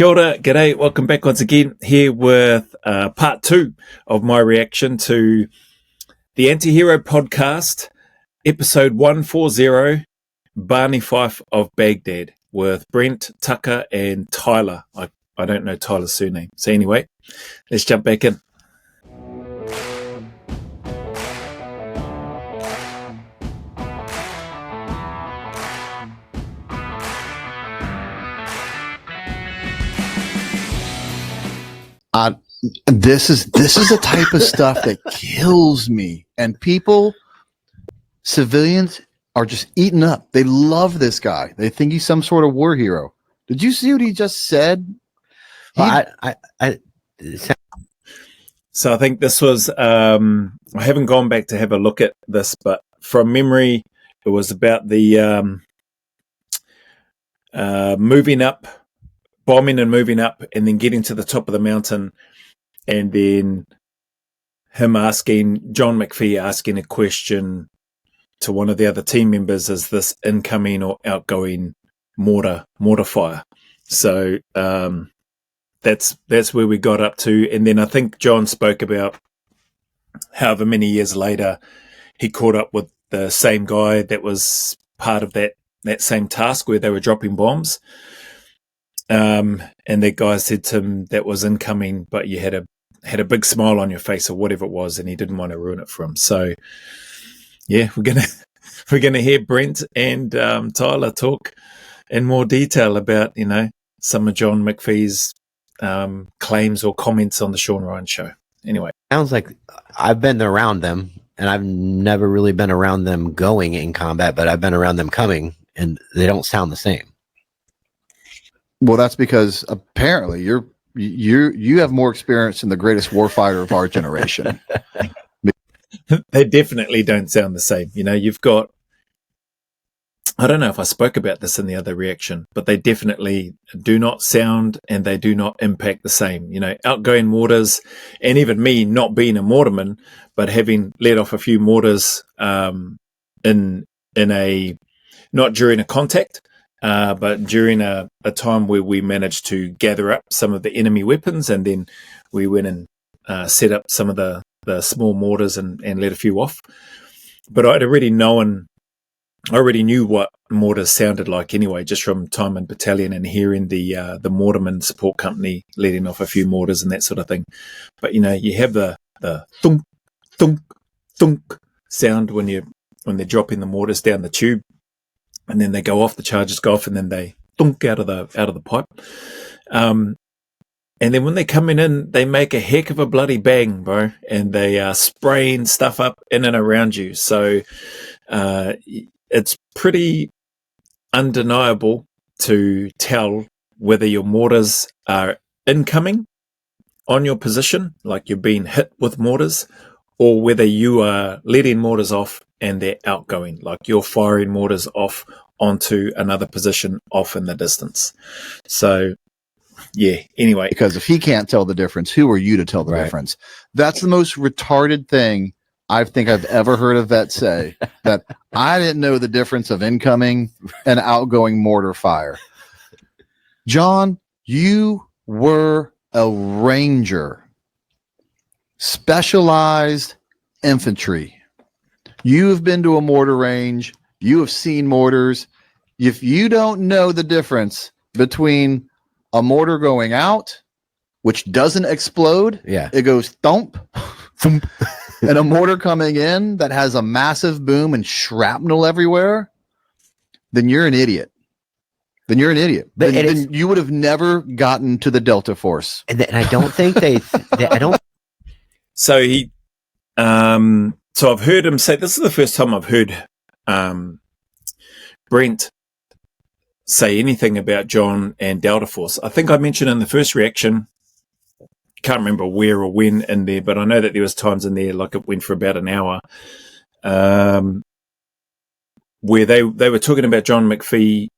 Kia ora, g'day, welcome back once again here with part 2 of my reaction to the Anti-Hero podcast, episode 140, Barney Fife of Baghdad, with Brent, Tucker and Tyler. I don't know Tyler's surname. So anyway, let's jump back in. This is the type of stuff that kills me. And civilians are just eaten up. They love this guy. They think he's some sort of war hero. Did you see what he just said? So I think this was, I haven't gone back to have a look at this, but from memory, it was about the moving up, bombing and moving up, and then getting to the top of the mountain, and then him asking, John McPhee asking a question to one of the other team members, is this incoming or outgoing mortar fire? So that's where we got up to. And then I think John spoke about however many years later he caught up with the same guy that was part of that same task where they were dropping bombs. And that guy said to him that was incoming, but you had a big smile on your face or whatever it was, and he didn't want to ruin it for him. So yeah, we're gonna hear Brent and Tyler talk in more detail about, you know, some of John McPhee's claims or comments on the Shawn Ryan Show. Anyway, sounds like I've been around them, and I've never really been around them going in combat, but I've been around them coming, and they don't sound the same. Well, that's because apparently you have more experience than the greatest warfighter of our generation. They definitely don't sound the same. You know, you've got, I don't know if I spoke about this in the other reaction, but they definitely do not sound and they do not impact the same. You know, outgoing mortars, and even me not being a mortarman, but having let off a few mortars in a, not during a contact, but during a time where we managed to gather up some of the enemy weapons, and then we went and set up some of the small mortars and let a few off. But I already knew what mortars sounded like anyway, just from time in battalion and hearing the mortarman support company letting off a few mortars and that sort of thing. But you know, you have the thunk thunk thunk sound when they're dropping the mortars down the tube. And then they go off, the charges go off, and then they thunk out of the pipe. And then when they're coming in, they make a heck of a bloody bang, bro. And they are spraying stuff up in and around you. So it's pretty undeniable to tell whether your mortars are incoming on your position, like you're being hit with mortars, or whether you are letting mortars off and they're outgoing, like you're firing mortars off onto another position off in the distance. So, yeah, anyway. Because if he can't tell the difference, who are you to tell the difference? That's the most retarded thing I think I've ever heard a vet say, that I didn't know the difference of incoming and outgoing mortar fire. John, you were a ranger, specialized infantry. You have been to a mortar range. You have seen mortars. If you don't know the difference between a mortar going out, which doesn't explode, it goes thump, thump, and a mortar coming in that has a massive boom and shrapnel everywhere, then you're an idiot. Then you would have never gotten to the Delta Force. And I don't think I don't. So he, so I've heard him say, this is the first time I've heard Brent say anything about John and Delta Force. I think I mentioned in the first reaction, can't remember where or when in there, but I know that there was times in there, like it went for about an hour, where they were talking about John McPhee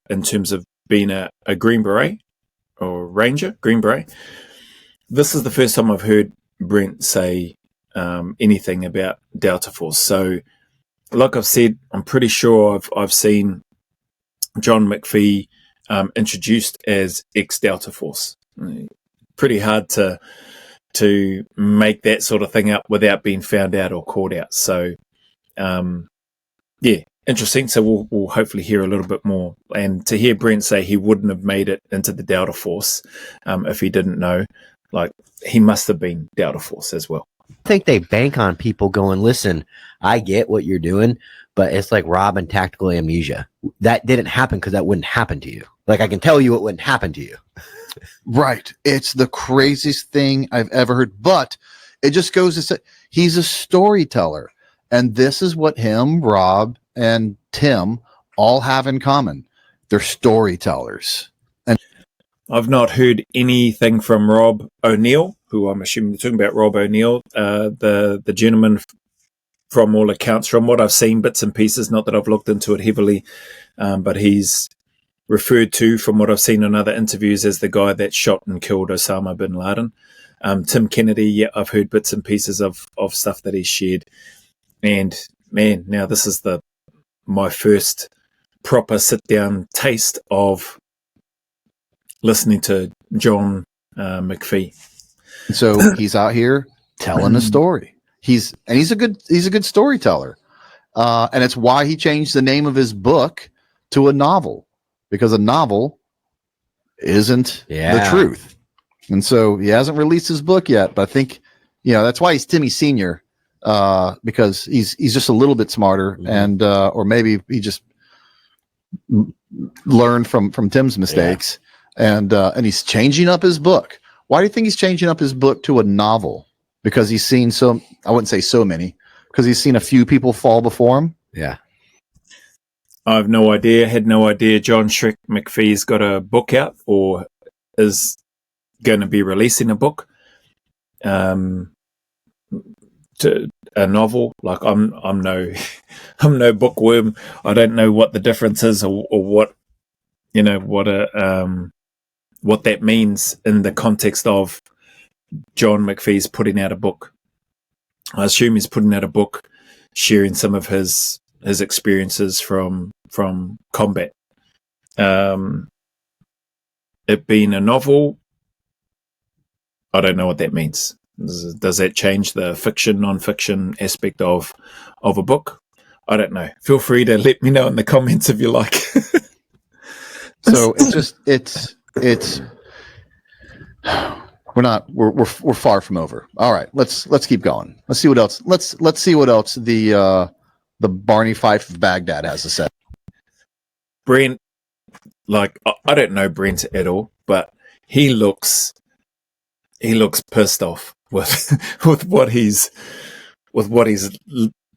in terms of being a Green Beret or Ranger, Green Beret. This is the first time I've heard Brent say anything about Delta Force. So, like I've said, I'm pretty sure I've seen John McPhee introduced as ex-Delta Force. Pretty hard to make that sort of thing up without being found out or caught out. So, interesting. So we'll hopefully hear a little bit more. And to hear Brent say he wouldn't have made it into the Delta Force if he didn't know, like, he must have been Delta Force as well. I think they bank on people going, listen, I get what you're doing, but it's like Rob and tactical amnesia. That didn't happen because that wouldn't happen to you. Like, I can tell you it wouldn't happen to you. Right. It's the craziest thing I've ever heard, but it just goes to say he's a storyteller. And this is what him, Rob, and Tim all have in common. They're storytellers. And I've not heard anything from Rob O'Neill, who I'm assuming you're talking about Rob O'Neill, the gentleman from all accounts, from what I've seen, bits and pieces, not that I've looked into it heavily, but he's referred to, from what I've seen in other interviews, as the guy that shot and killed Osama bin Laden. Tim Kennedy, I've heard bits and pieces of stuff that he's shared. And man, now this is my first proper sit-down taste of listening to John McPhee. So he's out here telling a story. He's a good storyteller. And it's why he changed the name of his book to a novel, because a novel isn't the truth. And so he hasn't released his book yet, but I think, that's why he's Timmy Senior, because he's just a little bit smarter, and or maybe he just learned from Tim's mistakes, and he's changing up his book. Why do you think he's changing up his book to a novel? Because he's seen I wouldn't say so many, because he's seen a few people fall before him. Yeah. I have no idea, had no idea John Shrek McPhee's got a book out or is going to be releasing a book. To a novel. Like, I'm no I'm no bookworm. I don't know what the difference is or what what that means in the context of John McPhee's putting out a book. I assume he's putting out a book sharing some of his experiences from combat. It being a novel, I don't know what that means. Does that change the fiction, non-fiction aspect of a book? I don't know. Feel free to let me know in the comments if you like. So it's we're far from over. All right, let's keep going. Let's see what else. Let's see what else the Barney Fife of Baghdad has to say. Brent, like, I don't know Brent at all, but he looks pissed off with what he's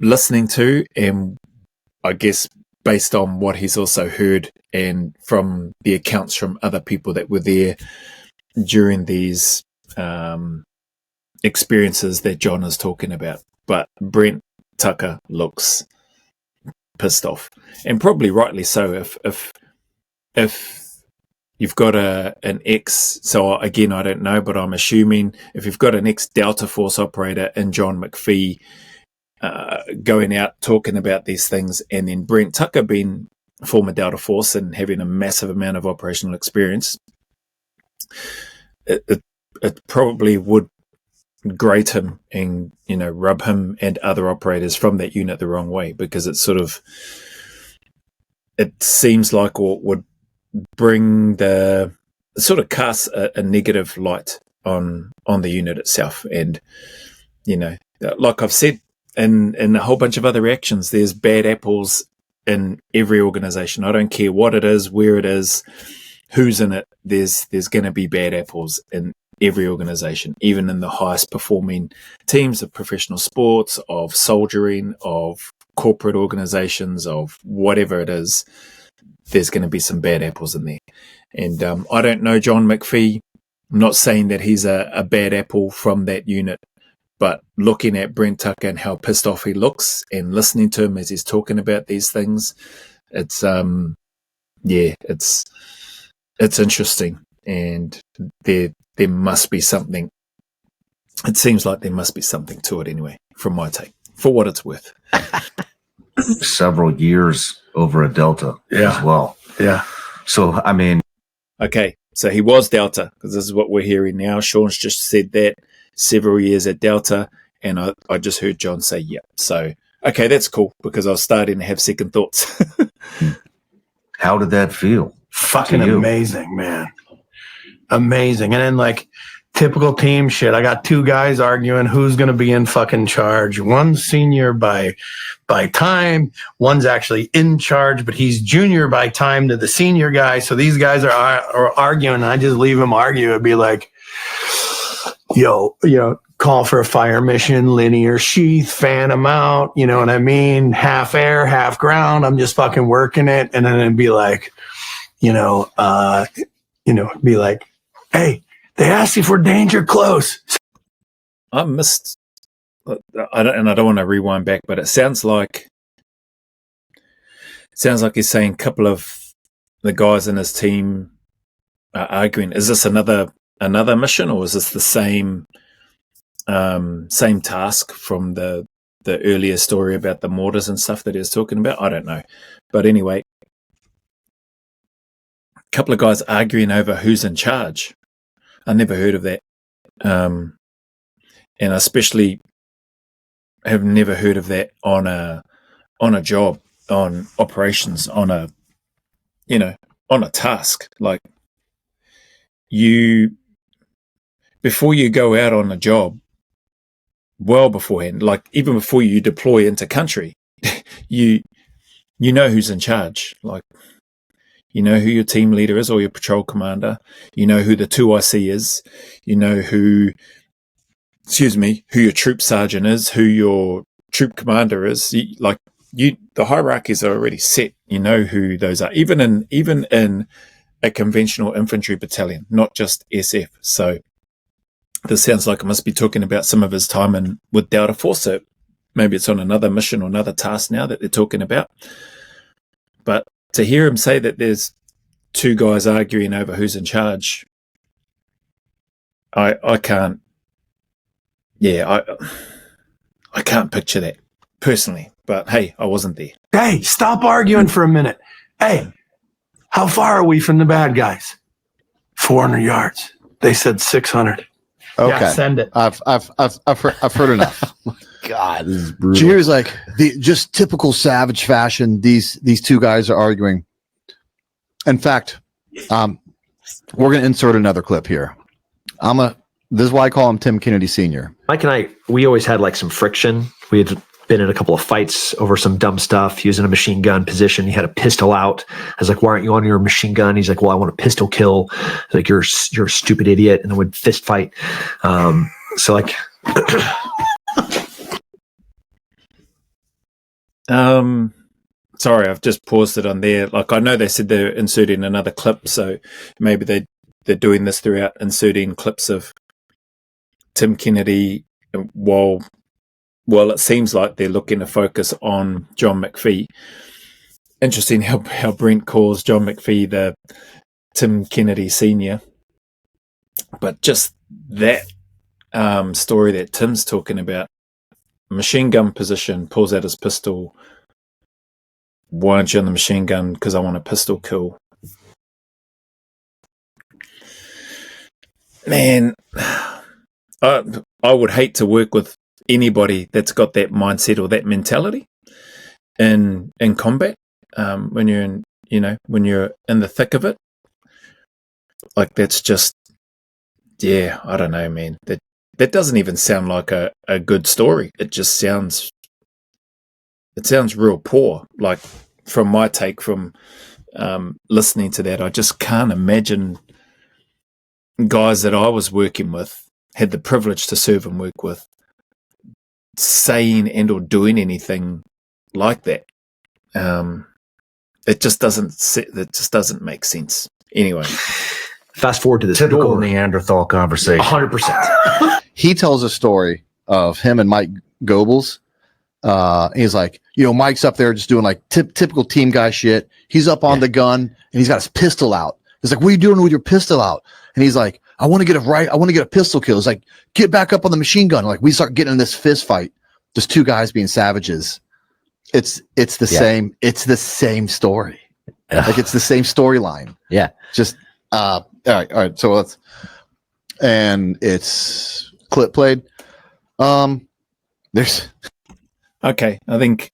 listening to, and I guess based on what he's also heard and from the accounts from other people that were there during these experiences that John is talking about. But Brent Tucker looks pissed off, and probably rightly so. If you've got an ex, so again, I don't know, but I'm assuming if you've got an ex-Delta Force operator in John McPhee going out talking about these things, and then Brent Tucker being former Delta Force and having a massive amount of operational experience, it probably would grate him and, rub him and other operators from that unit the wrong way, because it seems like what would bring cast a negative light on the unit itself. And, like I've said in a whole bunch of other reactions, there's bad apples in every organization. I don't care what it is, where it is, who's in it. There's going to be bad apples in every organization, even in the highest performing teams of professional sports, of soldiering, of corporate organizations, of whatever it is. There's going to be some bad apples in there. And I don't know John McPhee. I'm not saying that he's a bad apple from that unit, but looking at Brent Tucker and how pissed off he looks and listening to him as he's talking about these things, it's interesting. And there must be something. It seems like there must be something to it anyway, from my take, for what it's worth. Several years over a Delta as well. Yeah. So, I mean, Okay, so he was Delta, because this is what we're hearing now. Shawn's just said that several years at Delta, and I just heard John say, yep. So, okay, that's cool, because I was starting to have second thoughts. How did that feel? Fucking to you? amazing, man. Amazing. And then like typical team shit. I got two guys arguing who's going to be in fucking charge. One's senior by time. One's actually in charge, but he's junior by time to the senior guy. So these guys are arguing, and I just leave them argue. It'd be like, call for a fire mission, linear sheath, fan them out. You know what I mean? Half air, half ground. I'm just fucking working it. And then it'd be like, be like, hey, they asked if we're danger close. I missed, I don't want to rewind back, but it sounds like he's saying a couple of the guys in his team are arguing. Is this another mission, or is this the same task from the earlier story about the mortars and stuff that he was talking about? I don't know, but anyway, a couple of guys arguing over who's in charge. I never heard of that, and I especially have never heard of that on a job, on operations, on a task. Like, before you go out on a job, well beforehand, like even before you deploy into country, you know who's in charge. Like, you know who your team leader is or your patrol commander. You know who the 2IC is. You know who your troop sergeant is, who your troop commander is. The hierarchies are already set. You know who those are, even in a conventional infantry battalion, not just SF. So this sounds like I must be talking about some of his time with Delta Force. So maybe it's on another mission or another task now that they're talking about. But to hear him say that there's two guys arguing over who's in charge, I can't. Yeah, I can't picture that personally. But hey, I wasn't there. Hey, stop arguing for a minute. Hey, how far are we from the bad guys? 400 yards. They said 600. Okay, yeah, send it. I've heard enough. God, this is brutal. So here's like just typical savage fashion. These two guys are arguing. In fact, we're going to insert another clip here. This is why I call him Tim Kennedy Sr. Mike and we always had like some friction. We had been in a couple of fights over some dumb stuff. He was in a machine gun position. He had a pistol out. I was like, why aren't you on your machine gun? He's like, well, I want a pistol kill. Like, you're a stupid idiot. And then we'd fist fight. So like, sorry, I've just paused it on there. Like, I know they said they're inserting another clip, so maybe they're doing this throughout, inserting clips of Tim Kennedy while it seems like they're looking to focus on John McPhee. Interesting how Brent calls John McPhee the Tim Kennedy Sr. But just that story that Tim's talking about, machine gun position, pulls out his pistol. Why aren't you on the machine gun? Because I want a pistol kill. Man, I would hate to work with anybody that's got that mindset or that mentality in combat. When you're in the thick of it, like, that's just, yeah, I don't know, man. That doesn't even sound like a good story. It just sounds real poor. Like, from my take from listening to that, I just can't imagine guys that I was working with, had the privilege to serve and work with, saying and or doing anything like that. It just doesn't make sense. Anyway, fast forward to this Typical door. Neanderthal conversation. 100%. He tells a story of him and Mike Goebbels. He's like, Mike's up there just doing like typical team guy shit. He's up on the gun and he's got his pistol out. He's like, what are you doing with your pistol out? And he's like, I want to get a pistol kill. He's like, get back up on the machine gun. Like, we start getting in this fist fight. Just two guys being savages. It's the same. It's the same story. Like, it's the same storyline. Yeah. Just, All right. So it's clip played. There's Okay, I think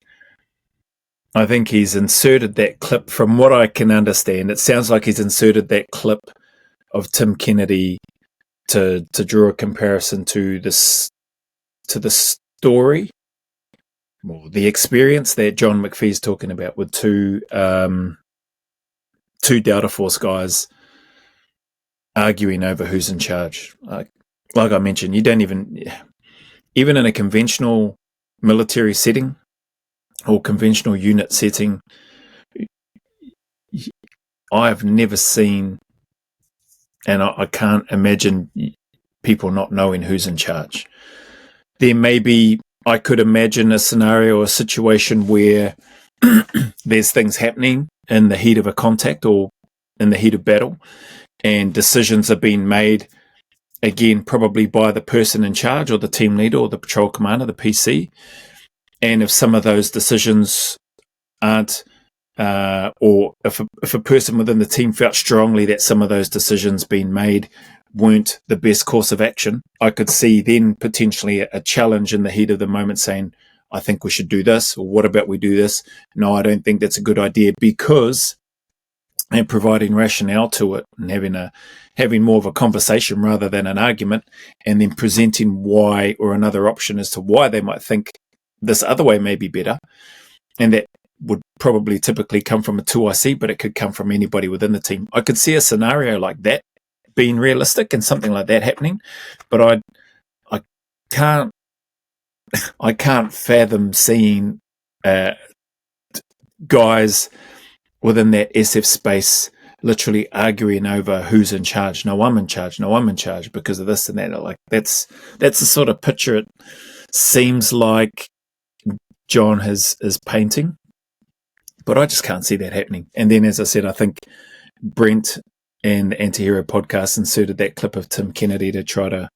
he's inserted that clip. From what I can understand, it sounds like he's inserted that clip of Tim Kennedy to draw a comparison to the story, or the experience that John McPhee's talking about with two Delta Force guys arguing over who's in charge. Like I mentioned, you don't even in a conventional military setting or conventional unit setting, I've never seen, and I can't imagine people not knowing who's in charge. There may be, I could imagine a scenario or a situation where there's things happening in the heat of a contact or in the heat of battle, and decisions are being made, again, probably by the person in charge or the team leader or the patrol commander, the PC. And if some of those decisions aren't, or if a person within the team felt strongly that some of those decisions being made weren't the best course of action, I could see then potentially a challenge in the heat of the moment saying, I think we should do this, or what about we do this? No, I don't think that's a good idea, because, and providing rationale to it and having more of a conversation rather than an argument, and then presenting why or another option as to why they might think this other way may be better. And that would probably typically come from a 2IC, but it could come from anybody within the team. I could see a scenario like that being realistic and something like that happening, but I can't fathom seeing guys within that SF space literally arguing over who's in charge. No, I'm in charge. No, I'm in charge because of this and that. Like that's the sort of picture it seems like John is painting, but I just can't see that happening. And then, as I said, I think Brent and the Antihero podcast inserted that clip of Tim Kennedy to try to,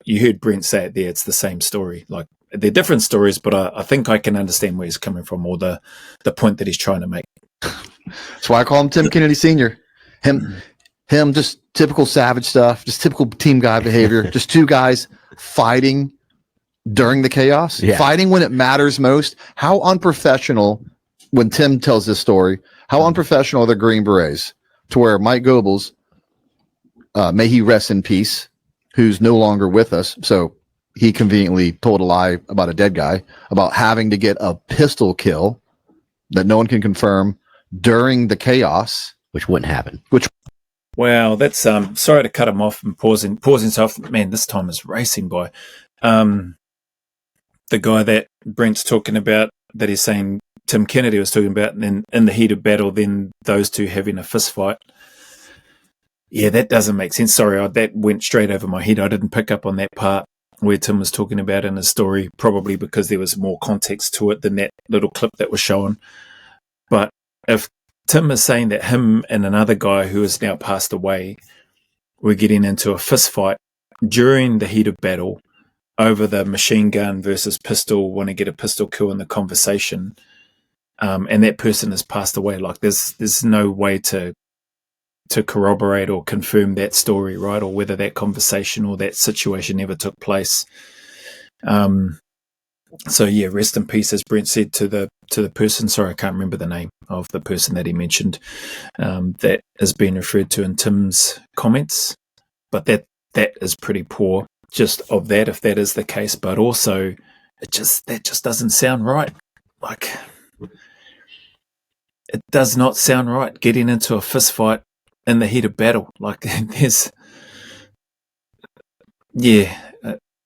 you heard Brent say it there, it's the same story. Like, they're different stories, but I think I can understand where he's coming from, or the point that he's trying to make. That's why I call him Tim Kennedy Sr. Him, just typical savage stuff, just typical team guy behavior. Just two guys fighting during the chaos, fighting when it matters most. How unprofessional, when Tim tells this story, how unprofessional are the Green Berets, to where Mike Goebbels, may he rest in peace, who's no longer with us, so he conveniently told a lie about a dead guy, about having to get a pistol kill that no one can confirm during the chaos, which wouldn't happen. Wow, that's sorry to cut him off and pausing off. Man, this time is racing by. The guy that Brent's talking about, that he's saying Tim Kennedy was talking about, and then in the heat of battle, then those two having a fist fight. Yeah, that doesn't make sense. Sorry, that went straight over my head. I didn't pick up on that part where Tim was talking about in his story, probably because there was more context to it than that little clip that was shown. But if Tim is saying that him and another guy who has now passed away were getting into a fist fight during the heat of battle over the machine gun versus pistol, want to get a pistol kill in the conversation, and that person has passed away, like there's no way to corroborate or confirm that story, right? Or whether that conversation or that situation ever took place. So yeah, rest in peace, as Brent said to the person. Sorry, I can't remember the name of the person that he mentioned, that has been referred to in Tim's comments. But that is pretty poor, just of that, if that is the case. But also, that just doesn't sound right. Like, it does not sound right getting into a fist fight in the heat of battle. Like, that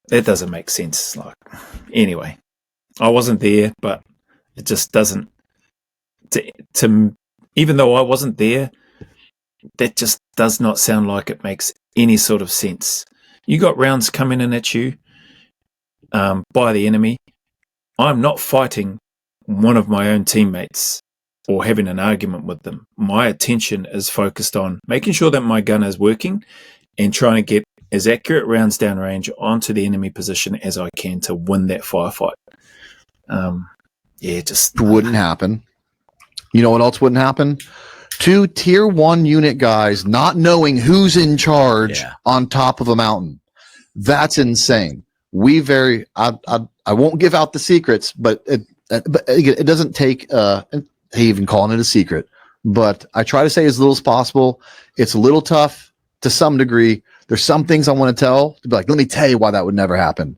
doesn't make sense. Like, anyway, I wasn't there, but it just doesn't. Even though I wasn't there, that just does not sound like it makes any sort of sense. You got rounds coming in at you by the enemy. I'm not fighting one of my own teammates or having an argument with them. My attention is focused on making sure that my gun is working and trying to get as accurate rounds downrange onto the enemy position as I can to win that firefight. Just wouldn't happen. You know what else wouldn't happen? 2 tier 1 unit guys not knowing who's in charge on top of a mountain. That's insane. I won't give out the secrets, but it doesn't take even calling it a secret, but I try to say as little as possible. It's a little tough to some degree. There's some things I want to tell to be like, let me tell you why that would never happen.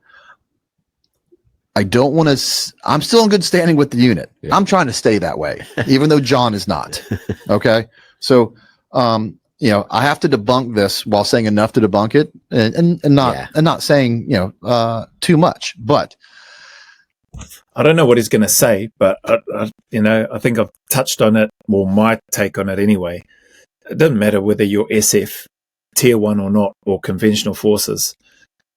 I don't want to. I'm still in good standing with the unit. Yeah. I'm trying to stay that way, even though John is not. Okay. So, I have to debunk this while saying enough to debunk it and not saying, too much, but I don't know what he's going to say, but I think I've touched on it, or my take on it anyway. It doesn't matter whether you're SF, tier 1 or not, or conventional forces.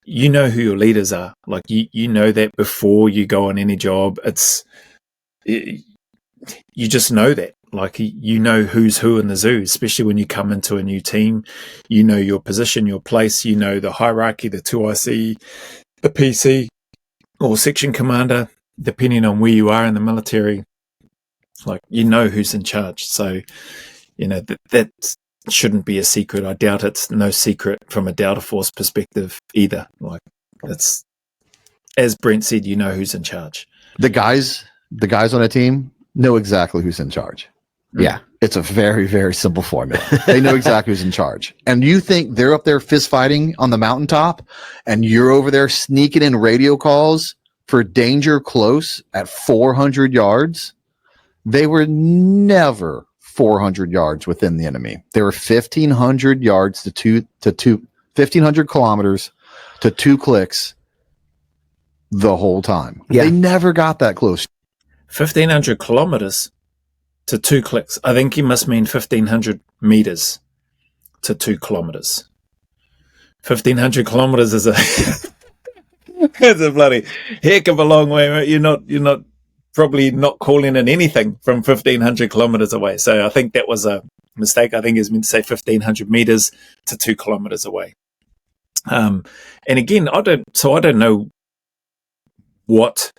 You know who your leaders are. Like you know that before you go on any job. You just know that. Like you know who's who in the zoo, especially when you come into a new team. You know your position, your place. You know the hierarchy, the 2IC, the PC, or section commander, depending on where you are in the military. Like you know who's in charge. So that shouldn't be a secret. I doubt it's no secret from a Delta Force perspective either. Like it's, as Brent said, you know who's in charge. The guys on a team know exactly who's in charge. Yeah. It's a very, very simple formula. They know exactly who's in charge. And you think they're up there fist fighting on the mountaintop and you're over there sneaking in radio calls for danger close at 400 yards? They were never 400 yards within the enemy. They were 1,500 yards to 1,500 kilometers to 2 clicks the whole time. Yeah. They never got that close. 1,500 kilometers to 2 clicks. I think he must mean 1,500 meters to 2 kilometers. 1,500 kilometers is it's a bloody heck of a long way. Right? You're not probably not calling in anything from 1,500 kilometers away. So I think that was a mistake. I think it's meant to say 1,500 meters to 2 kilometers away. And again, I don't know what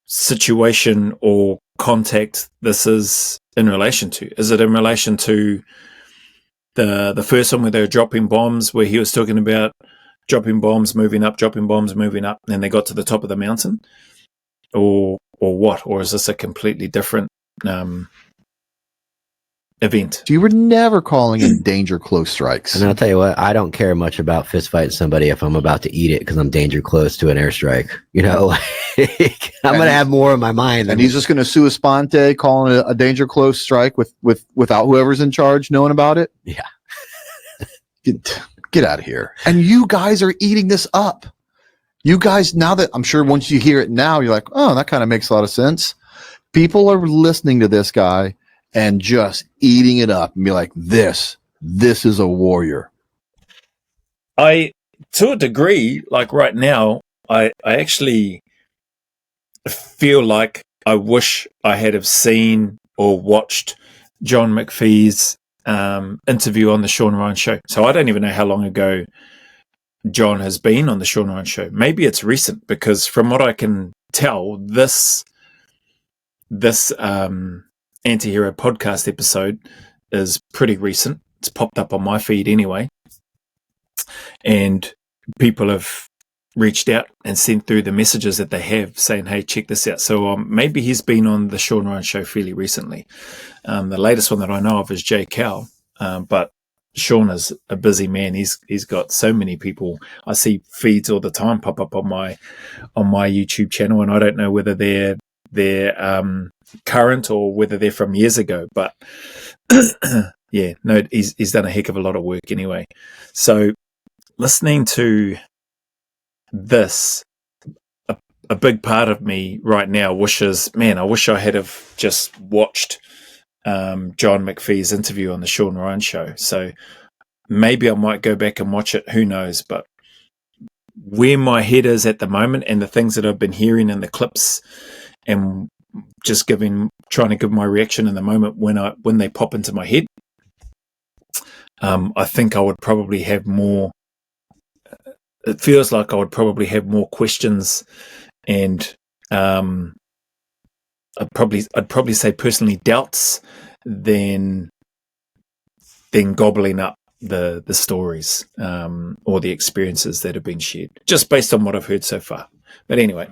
situation or contact this is in relation to. Is it in relation to the first one where they were dropping bombs, where he was talking about dropping bombs, moving up, and then they got to the top of the mountain? Or what? Or is this a completely different event? You were never calling in danger close strikes. And I'll tell you what, I don't care much about fist fighting somebody if I'm about to eat it because I'm danger close to an airstrike. I'm going to have more in my mind. And he's just going to sua sponte, calling it a danger close strike without whoever's in charge knowing about it. Yeah. Get out of here. And you guys are eating this up. You guys, now that I'm sure once you hear it now, you're like, oh, that kind of makes a lot of sense. People are listening to this guy and just eating it up and be like, this is a warrior. To a degree, like right now, I actually feel like I wish I had have seen or watched John McPhee's interview on the Shawn Ryan Show. So I don't even know how long ago John has been on the Shawn Ryan Show. Maybe it's recent, because from what I can tell, this anti-hero podcast episode is pretty recent. It's popped up on my feed anyway, and people have reached out and sent through the messages that they have saying, hey, check this out. So maybe he's been on the Shawn Ryan Show fairly recently. The latest one that I know of is Jay Cow, but Shawn is a busy man. He's got so many people. I see feeds all the time pop up on my YouTube channel, and I don't know whether they're current or whether they're from years ago. But yeah, no, he's done a heck of a lot of work anyway. So listening to this, a big part of me right now wishes, man, I wish I had have just watched John McPhee's interview on the Shawn Ryan Show. So maybe I might go back and watch it. Who knows? But where my head is at the moment, and the things that I've been hearing in the clips, and just trying to give my reaction in the moment when they pop into my head, I think I would probably have more. It feels like I would probably have more questions, and I'd probably say personally doubts than then gobbling up the stories or the experiences that have been shared, just based on what I've heard so far. But anyway,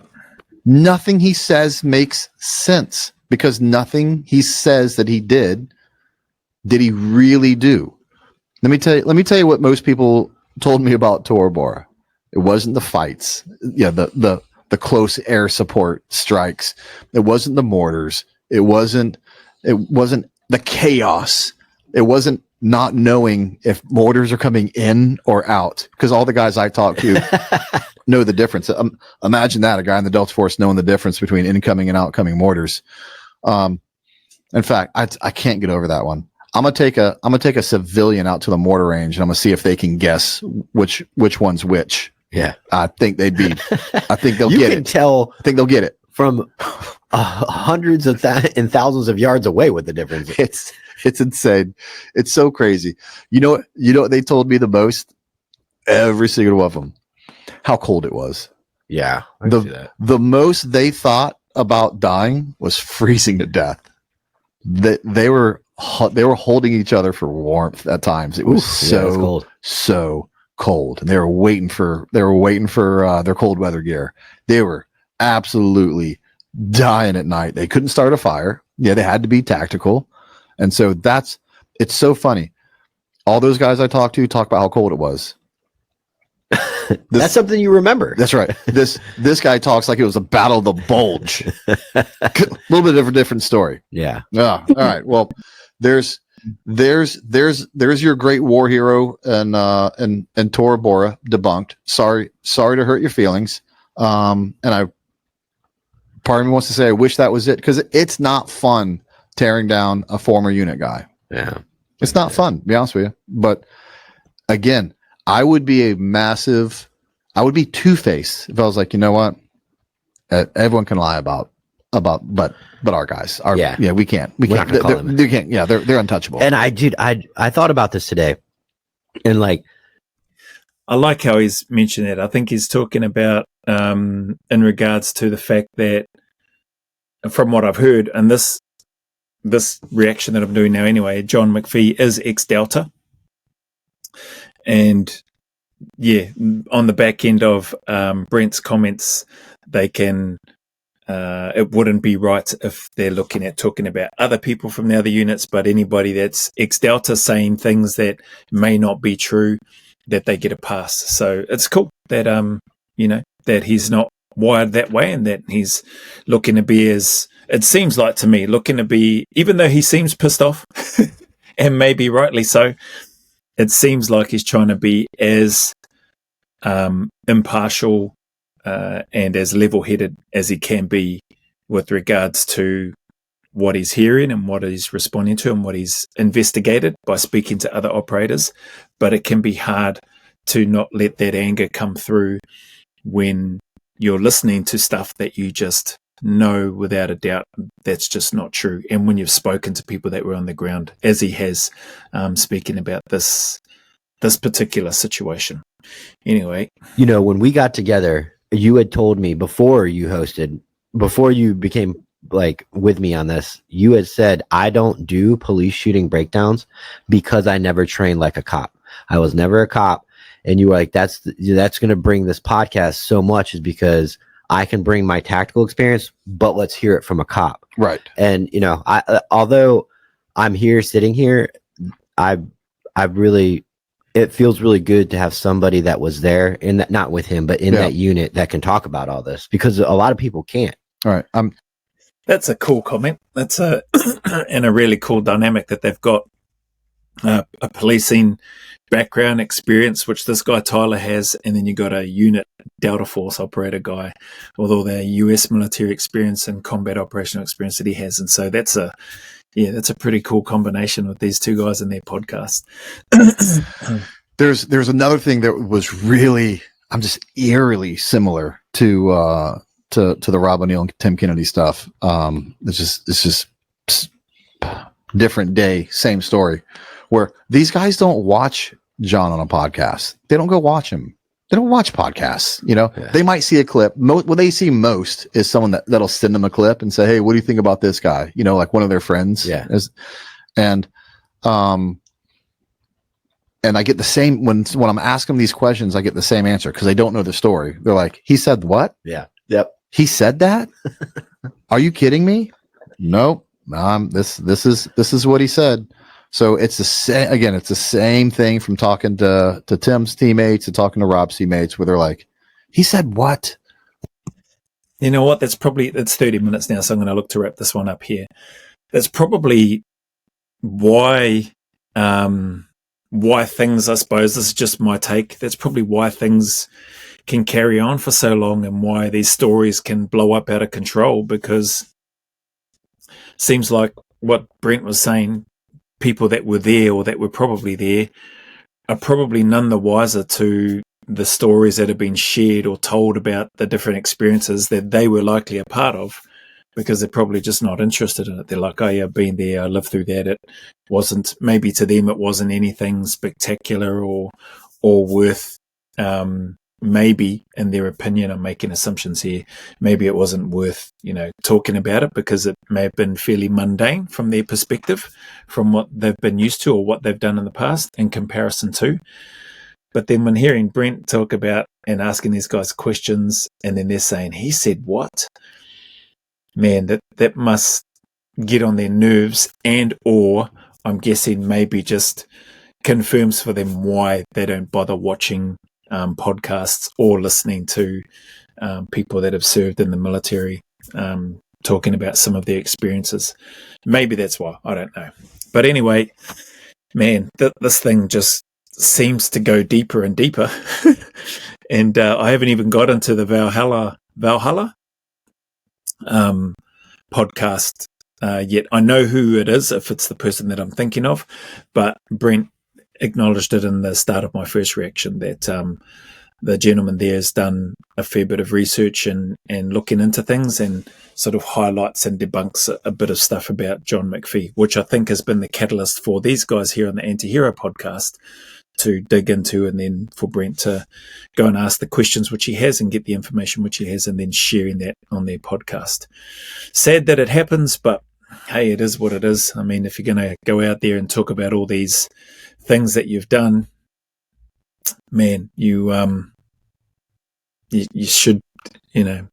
nothing he says makes sense, because nothing he says that he did he really do. Let me tell you what most people told me about Tora Bora. It wasn't the fights, the close air support strikes. It wasn't the mortars. It wasn't the chaos. It wasn't not knowing if mortars are coming in or out, because all the guys I talk to know the difference. Imagine that, a guy in the Delta Force knowing the difference between incoming and outcoming mortars. In fact, I can't get over that one. I'm gonna take a civilian out to the mortar range, and I'm gonna see if they can guess which one's which. Yeah, I think they'll get it. Tell. I think they'll get it from hundreds of and thousands of yards away what the difference is. It's insane. It's so crazy. You know what they told me the most? Every single one of them. How cold it was. Yeah. I can see that. The most they thought about dying was freezing to death. They were holding each other for warmth at times. It was so cold. And they were waiting for their cold weather gear. They were absolutely dying at night. They couldn't start a fire. Yeah, they had to be tactical. And so it's so funny. All those guys I talked to talk about how cold it was. That's something you remember. That's right. This guy talks like it was a battle of the Bulge. A little bit of a different story. Yeah. All right. Well, there's your great war hero and Tora Bora debunked. Sorry to hurt your feelings. And part of me wants to say I wish that was it, because it's not fun tearing down a former unit guy. Yeah. It's not fun, to be honest with you. But again, I would be two-faced if I was like, you know what? Everyone can lie about, but our guys are, we can't. They're untouchable. And I thought about this today, and like, I like how he's mentioned it. I think he's talking about in regards to the fact that, from what I've heard, and this reaction that I'm doing now anyway, John McPhee is ex-Delta. And yeah, on the back end of Brent's comments, they can, it wouldn't be right if they're talking about other people from the other units, but anybody that's ex-Delta saying things that may not be true, that they get a pass. So it's cool that, that he's not wired that way, and that he's looking to be it seems like to me, even though he seems pissed off, and maybe rightly so, it seems like he's trying to be as impartial and as level-headed as he can be with regards to what he's hearing and what he's responding to and what he's investigated by speaking to other operators. But it can be hard to not let that anger come through when you're listening to stuff that you just know without a doubt that's just not true. And when you've spoken to people that were on the ground, as he has, speaking about this particular situation. Anyway, when we got together, you had told me before you became like with me on this, you had said, I don't do police shooting breakdowns because I never trained like a cop. I was never a cop. And you were like, that's going to bring this podcast so much, is because I can bring my tactical experience, but let's hear it from a cop. Right. And, although I'm sitting here, it feels really good to have somebody that was there in that, not with him, but in that unit that can talk about all this, because a lot of people can't. All right. That's a cool comment. That's and a really cool dynamic that they've got a policing background experience, which this guy Tyler has, and then you got a unit Delta Force operator guy with all the US military experience and combat operational experience that he has. And so that's a pretty cool combination with these two guys in their podcast. There's another thing that was really, I'm just eerily similar to the Rob O'Neill and Tim Kennedy stuff. It's just different day, same story, where these guys don't watch John on a podcast. They don't go watch him. They don't watch podcasts. They might see a clip. What they see most is someone that'll send them a clip and say, "Hey, what do you think about this guy?" Like one of their friends. Yeah. And I get the same when I'm asking them these questions, I get the same answer because they don't know the story. They're like, he said what? Yeah. Yep. He said that? Are you kidding me? Nope. This is what he said. So it's the same again, it's the same thing from talking to Tim's teammates and talking to Rob's teammates where they're like, he said what? You know what? It's 30 minutes now, so I'm going to look to wrap this one up here. That's probably why things, I suppose, this is just my take. That's probably why things can carry on for so long and why these stories can blow up out of control, because it seems like what Brent was saying, people that were there or that were probably there are probably none the wiser to the stories that have been shared or told about the different experiences that they were likely a part of, because they're probably just not interested in it. They're like, oh yeah, I've been there, I lived through that. It wasn't, maybe to them it wasn't anything spectacular or worth, maybe in their opinion, I'm making assumptions here, maybe it wasn't worth, talking about it because it may have been fairly mundane from their perspective, from what they've been used to or what they've done in the past in comparison to. But then when hearing Brent talk about and asking these guys questions and then they're saying, he said what? Man, that must get on their nerves, and or I'm guessing maybe just confirms for them why they don't bother watching podcasts or listening to people that have served in the military talking about some of their experiences. Maybe that's why. I don't know. But anyway, man, this thing just seems to go deeper and deeper. And I haven't even got into the Valhalla podcast yet. I know who it is, if it's the person that I'm thinking of, but Brent acknowledged it in the start of my first reaction that the gentleman there has done a fair bit of research and looking into things and sort of highlights and debunks a bit of stuff about John McPhee, which I think has been the catalyst for these guys here on the Anti-Hero podcast to dig into, and then for Brent to go and ask the questions which he has and get the information which he has, and then sharing that on their podcast. Sad that it happens, but hey, it is what it is. I mean, if you're going to go out there and talk about all these things that you've done, man, you should, you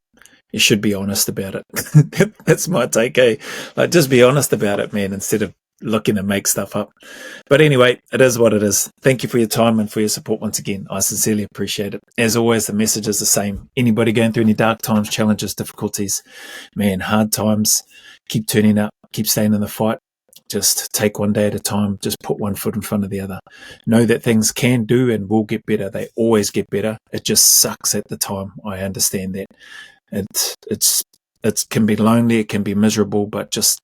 should be honest about it. That's my take, eh? Like, just be honest about it, man, instead of looking to make stuff up. But anyway, it is what it is. Thank you for your time and for your support once again. I sincerely appreciate it. As always, the message is the same. Anybody going through any dark times, challenges, difficulties, man, hard times, keep turning up, keep staying in the fight. Just take one day at a time. Just put one foot in front of the other. Know that things can do and will get better. They always get better. It just sucks at the time. I understand that. It can be lonely. It can be miserable, but just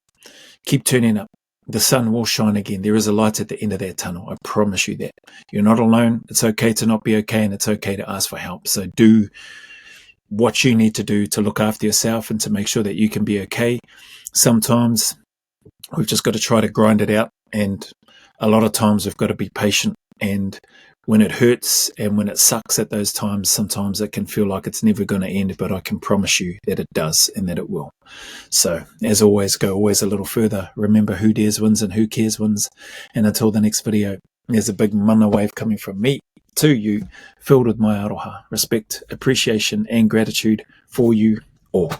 keep turning up. The sun will shine again. There is a light at the end of that tunnel. I promise you that. You're not alone. It's okay to not be okay, and it's okay to ask for help. So do what you need to do to look after yourself and to make sure that you can be okay. Sometimes we've just got to try to grind it out, and a lot of times we've got to be patient, and when it hurts and when it sucks at those times, sometimes it can feel like it's never going to end, but I can promise you that it does and that it will. So as always, go always a little further. Remember, who dares wins and who cares wins. And until the next video, there's a big mana wave coming from me to you, filled with my aroha, respect, appreciation and gratitude for you all.